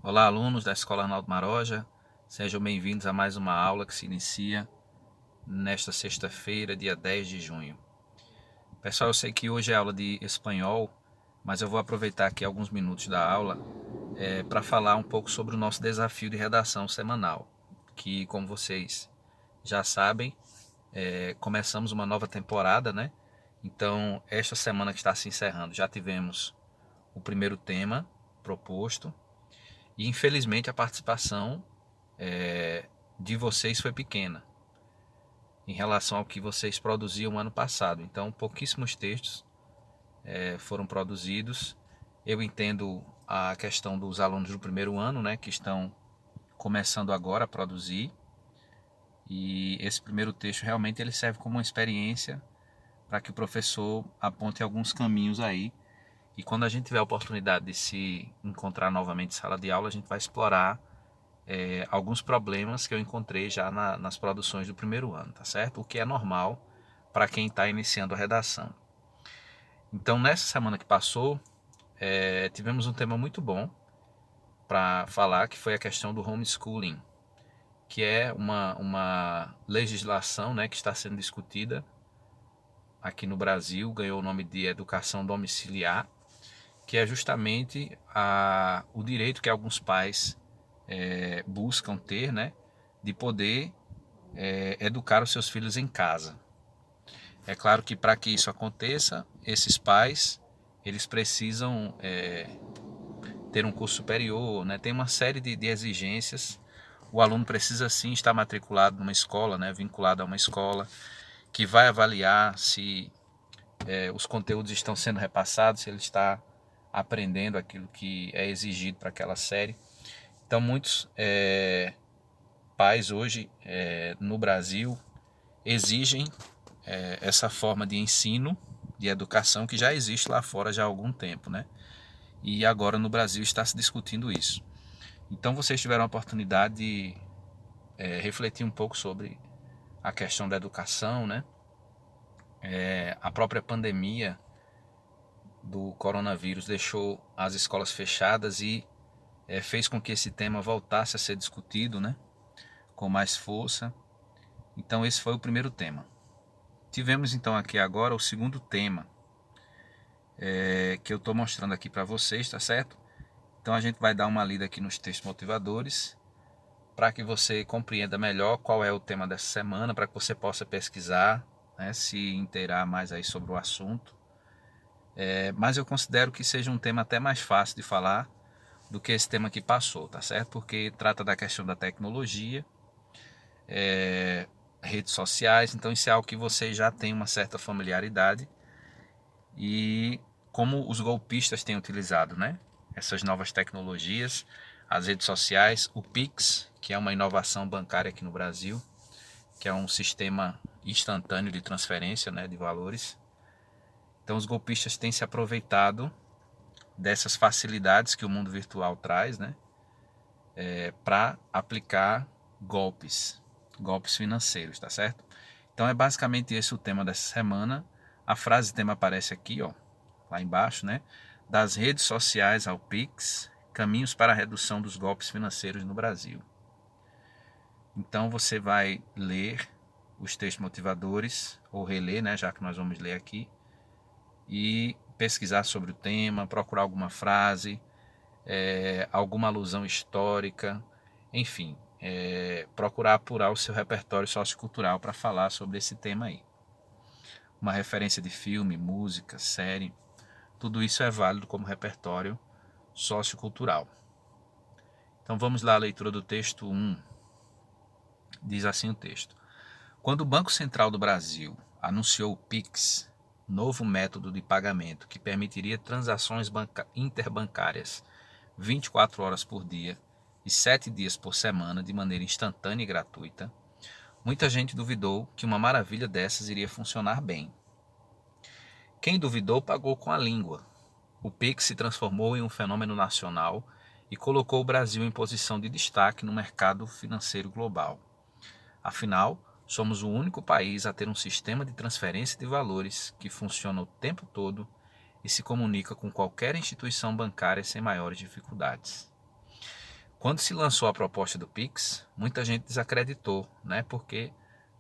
Olá, alunos da Escola Arnaldo Maroja, sejam bem-vindos a mais uma aula que se inicia nesta sexta-feira, dia 10 de junho. Pessoal, eu sei que hoje é aula de espanhol, mas eu vou aproveitar aqui alguns minutos da aula para falar um pouco sobre o nosso desafio de redação semanal, que, como vocês já sabem, começamos uma nova temporada, né? Então, esta semana que está se encerrando, já tivemos o primeiro tema proposto e, infelizmente, a participação de vocês foi pequena em relação ao que vocês produziam ano passado. Então, pouquíssimos textos foram produzidos. Eu entendo a questão dos alunos do primeiro ano, né, que estão começando agora a produzir. E esse primeiro texto realmente ele serve como uma experiência para que o professor aponte alguns caminhos aí. E quando a gente tiver a oportunidade de se encontrar novamente em sala de aula, a gente vai explorar alguns problemas que eu encontrei já nas produções do primeiro ano, tá certo? O que é normal para quem está iniciando a redação. Então, nessa semana que passou, tivemos um tema muito bom para falar, que foi a questão do homeschooling, que é uma legislação, né, que está sendo discutida aqui no Brasil, ganhou o nome de educação domiciliar, que é justamente o direito que alguns pais buscam ter, né, de poder educar os seus filhos em casa. É claro que para que isso aconteça, esses pais eles precisam ter um curso superior, né? Tem uma série de exigências. O aluno precisa sim estar matriculado numa escola, né? Vinculado a uma escola que vai avaliar se os conteúdos estão sendo repassados, se ele está aprendendo aquilo que é exigido para aquela série. Então muitos pais hoje no Brasil exigem essa forma de ensino, de educação que já existe lá fora já há algum tempo, né? E agora no Brasil está se discutindo isso. Então vocês tiveram a oportunidade de refletir um pouco sobre a questão da educação, né? A própria pandemia do coronavírus deixou as escolas fechadas e fez com que esse tema voltasse a ser discutido, né? Com mais força. Então esse foi o primeiro tema. Tivemos então aqui agora o segundo tema, que eu estou mostrando aqui para vocês, tá certo? Então a gente vai dar uma lida aqui nos textos motivadores para que você compreenda melhor qual é o tema dessa semana, para que você possa pesquisar, né, se inteirar mais aí sobre o assunto. Mas eu considero que seja um tema até mais fácil de falar do que esse tema que passou, tá certo? Porque trata da questão da tecnologia, redes sociais, então isso é algo que você já tem uma certa familiaridade e como os golpistas têm utilizado, né? Essas novas tecnologias, as redes sociais, o Pix, que é uma inovação bancária aqui no Brasil, que é um sistema instantâneo de transferência, né, de valores. Então os golpistas têm se aproveitado dessas facilidades que o mundo virtual traz, né, para aplicar golpes financeiros, tá certo? Então é basicamente esse o tema dessa semana. A frase tema aparece aqui, ó, lá embaixo, né? Das redes sociais ao Pix, caminhos para a redução dos golpes financeiros no Brasil. Então você vai ler os textos motivadores, ou reler, né, já que nós vamos ler aqui, e pesquisar sobre o tema, procurar alguma frase, alguma alusão histórica, enfim, procurar apurar o seu repertório sociocultural para falar sobre esse tema aí. Uma referência de filme, música, série, tudo isso é válido como repertório sociocultural. Então vamos lá à leitura do texto 1. Diz assim o texto. Quando o Banco Central do Brasil anunciou o Pix, novo método de pagamento que permitiria transações interbancárias 24 horas por dia e 7 dias por semana de maneira instantânea e gratuita, muita gente duvidou que uma maravilha dessas iria funcionar bem. Quem duvidou pagou com a língua. O Pix se transformou em um fenômeno nacional e colocou o Brasil em posição de destaque no mercado financeiro global. Afinal, somos o único país a ter um sistema de transferência de valores que funciona o tempo todo e se comunica com qualquer instituição bancária sem maiores dificuldades. Quando se lançou a proposta do Pix, muita gente desacreditou, né? Porque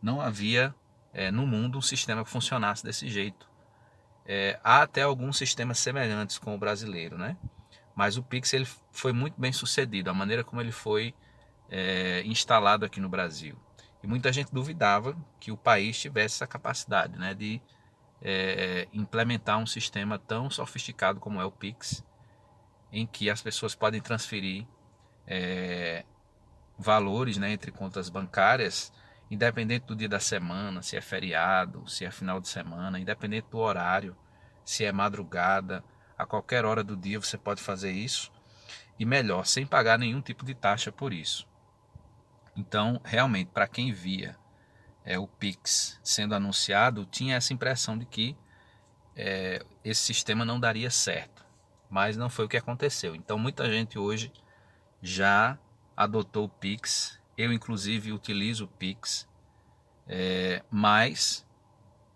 não havia no mundo um sistema que funcionasse desse jeito. Há até alguns sistemas semelhantes com o brasileiro, né? Mas o Pix ele foi muito bem sucedido, a maneira como ele foi instalado aqui no Brasil. E muita gente duvidava que o país tivesse essa capacidade, né, de implementar um sistema tão sofisticado como é o Pix, em que as pessoas podem transferir valores, né, entre contas bancárias, independente do dia da semana, se é feriado, se é final de semana, independente do horário, se é madrugada, a qualquer hora do dia você pode fazer isso, e melhor, sem pagar nenhum tipo de taxa por isso. Então, realmente, para quem via o Pix sendo anunciado, tinha essa impressão de que esse sistema não daria certo, mas não foi o que aconteceu. Então, muita gente hoje já adotou o Pix, eu inclusive utilizo o Pix, mas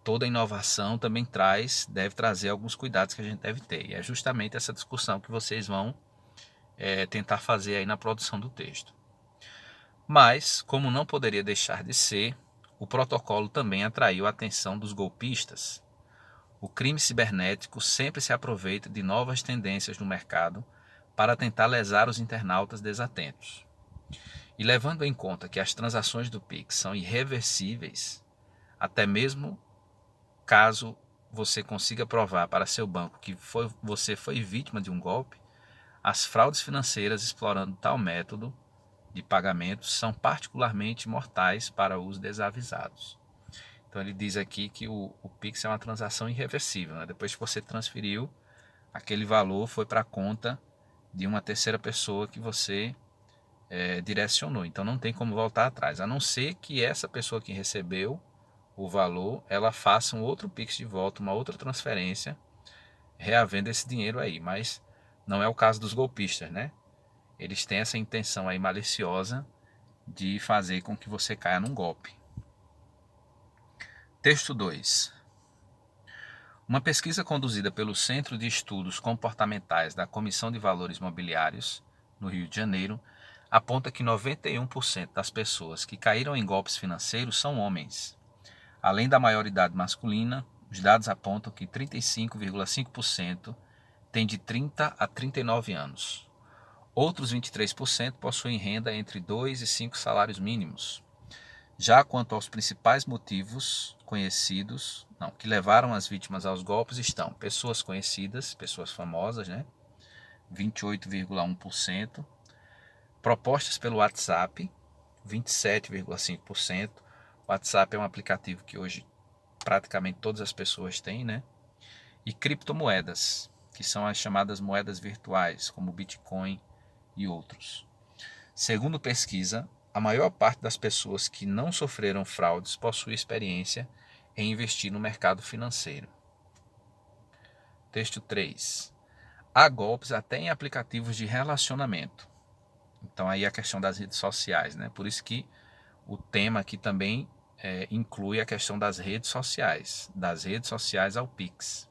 toda inovação também deve trazer alguns cuidados que a gente deve ter, e é justamente essa discussão que vocês vão tentar fazer aí na produção do texto. Mas, como não poderia deixar de ser, o protocolo também atraiu a atenção dos golpistas. O crime cibernético sempre se aproveita de novas tendências no mercado para tentar lesar os internautas desatentos. E levando em conta que as transações do Pix são irreversíveis, até mesmo caso você consiga provar para seu banco que você foi vítima de um golpe, as fraudes financeiras explorando tal método de pagamento são particularmente mortais para os desavisados. Então ele diz aqui que o Pix é uma transação irreversível, né? Depois que você transferiu, aquele valor foi para a conta de uma terceira pessoa que você direcionou. Então não tem como voltar atrás, a não ser que essa pessoa que recebeu o valor, ela faça um outro Pix de volta, uma outra transferência, reavendo esse dinheiro aí. Mas não é o caso dos golpistas, né? Eles têm essa intenção aí maliciosa de fazer com que você caia num golpe. Texto 2. Uma pesquisa conduzida pelo Centro de Estudos Comportamentais da Comissão de Valores Mobiliários, no Rio de Janeiro, aponta que 91% das pessoas que caíram em golpes financeiros são homens. Além da maioridade masculina, os dados apontam que 35,5% têm de 30 a 39 anos. Outros 23% possuem renda entre 2 e 5 salários mínimos. Já quanto aos principais motivos conhecidos, que levaram as vítimas aos golpes, estão pessoas conhecidas, pessoas famosas, né? 28,1%. Propostas pelo WhatsApp, 27,5%. O WhatsApp é um aplicativo que hoje praticamente todas as pessoas têm, né? E criptomoedas, que são as chamadas moedas virtuais, como o Bitcoin e outros. Segundo pesquisa, a maior parte das pessoas que não sofreram fraudes possui experiência em investir no mercado financeiro. Texto 3. Há golpes até em aplicativos de relacionamento. Então aí a questão das redes sociais, né? Por isso que o tema aqui também inclui a questão das redes sociais ao Pix.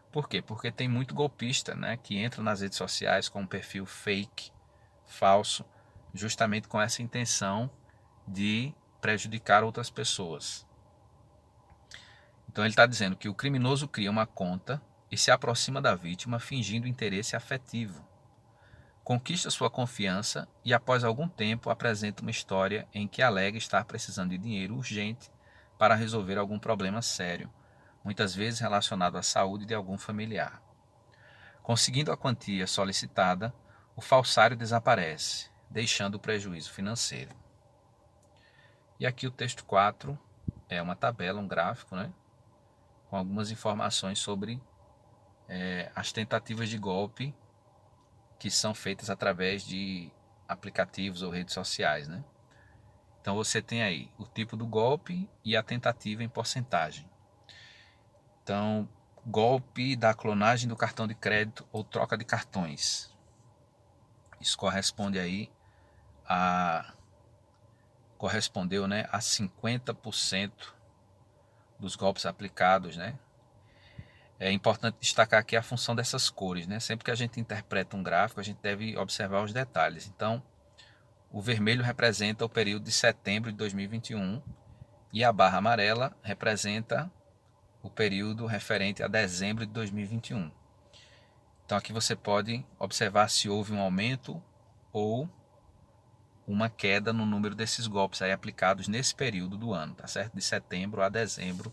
Por quê? Porque tem muito golpista, né, que entra nas redes sociais com um perfil fake, falso, justamente com essa intenção de prejudicar outras pessoas. Então ele está dizendo que o criminoso cria uma conta e se aproxima da vítima fingindo interesse afetivo. Conquista sua confiança e após algum tempo apresenta uma história em que alega estar precisando de dinheiro urgente para resolver algum problema sério, muitas vezes relacionado à saúde de algum familiar. Conseguindo a quantia solicitada, o falsário desaparece, deixando o prejuízo financeiro. E aqui o texto 4 é uma tabela, um gráfico, né, com algumas informações sobre as tentativas de golpe que são feitas através de aplicativos ou redes sociais, né? Então você tem aí o tipo do golpe e a tentativa em porcentagem. Então, golpe da clonagem do cartão de crédito ou troca de cartões. Isso correspondeu, né, a 50% dos golpes aplicados, né? É importante destacar aqui a função dessas cores, né? Sempre que a gente interpreta um gráfico, a gente deve observar os detalhes. Então, O vermelho representa o período de setembro de 2021 e a barra amarela representa o período referente a dezembro de 2021. Então aqui você pode observar se houve um aumento ou uma queda no número desses golpes aí aplicados nesse período do ano, tá certo? De setembro a dezembro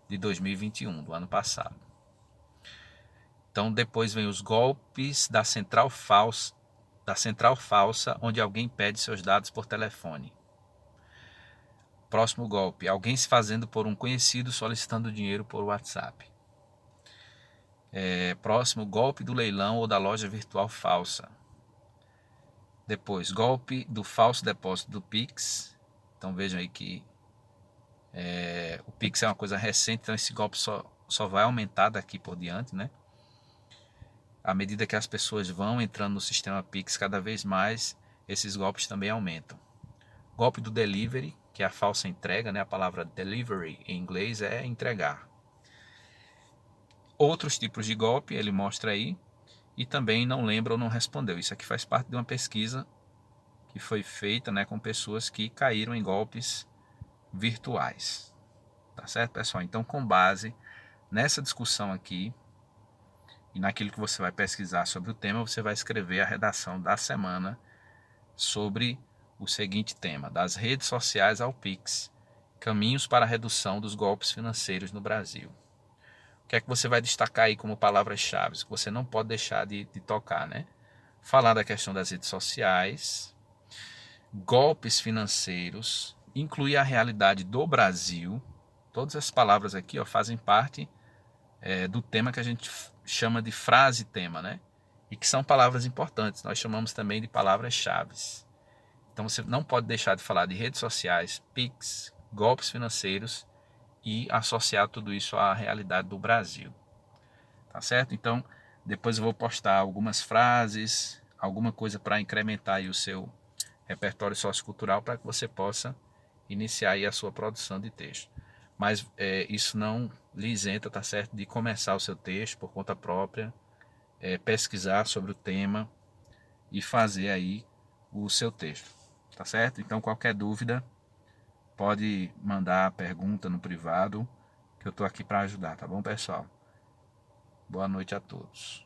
de 2021, do ano passado. Então depois vem os golpes da central falsa, onde alguém pede seus dados por telefone. Próximo golpe, alguém se fazendo por um conhecido solicitando dinheiro por WhatsApp. Próximo, golpe do leilão ou da loja virtual falsa. Depois, golpe do falso depósito do Pix. Então vejam aí que o Pix é uma coisa recente, então esse golpe só vai aumentar daqui por diante, né? À medida que as pessoas vão entrando no sistema Pix cada vez mais, esses golpes também aumentam. Golpe do delivery, que é a falsa entrega, né? A palavra delivery em inglês é entregar. Outros tipos de golpe, ele mostra aí, e também não lembra ou não respondeu. Isso aqui faz parte de uma pesquisa que foi feita, né, com pessoas que caíram em golpes virtuais. Tá certo, pessoal? Então, com base nessa discussão aqui e naquilo que você vai pesquisar sobre o tema, você vai escrever a redação da semana sobre o seguinte tema: das redes sociais ao Pix, caminhos para a redução dos golpes financeiros no Brasil. O que é que você vai destacar aí como palavras-chave que você não pode deixar de tocar, né? Falar da questão das redes sociais, golpes financeiros, incluir a realidade do Brasil. Todas as palavras aqui fazem parte do tema que a gente chama de frase-tema, né? E que são palavras importantes. Nós chamamos também de palavras-chave. Então você não pode deixar de falar de redes sociais, Pix, golpes financeiros e associar tudo isso à realidade do Brasil. Tá certo? Então, depois eu vou postar algumas frases, alguma coisa para incrementar aí o seu repertório sociocultural para que você possa iniciar aí a sua produção de texto. Mas isso não lhe isenta, tá certo, de começar o seu texto por conta própria, pesquisar sobre o tema e fazer aí o seu texto, tá certo? Então qualquer dúvida pode mandar a pergunta no privado, que eu estou aqui para ajudar, tá bom, pessoal? Boa noite a todos.